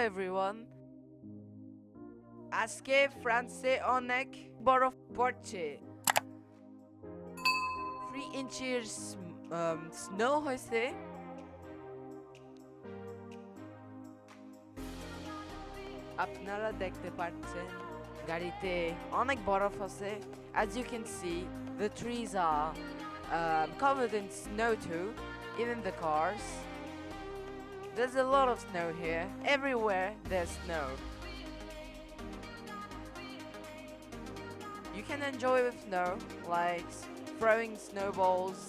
everyone. আজকে ফ্রান্সে অনেক বরফ পড়ছে। 3 inches snow হয়েছে। আপনারা দেখতে পাচ্ছেন গাড়িতে অনেক বরফ আছে। As you can see, the trees are covered in snow too, even the cars. There's a lot of snow here. Everywhere there's snow. You can enjoy with snow, like throwing snowballs.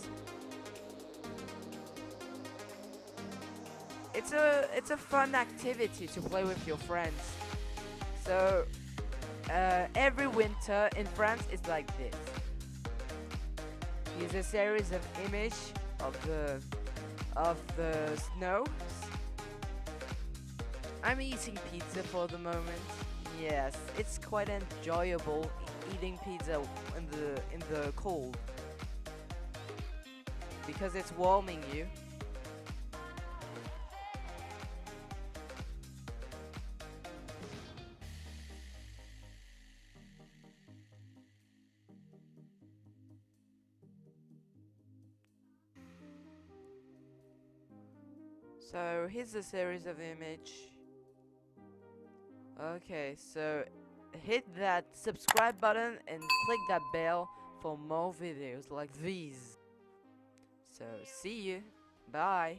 It's a fun activity to play with your friends. So every winter in France is like this. Here's a series of images of the snow. I'm eating pizza for the moment. Yes, it's quite enjoyable eating pizza in the cold because it's warming you. So here's a series of image. Okay, so hit that subscribe button and click that bell for more videos like these. So see you. Bye.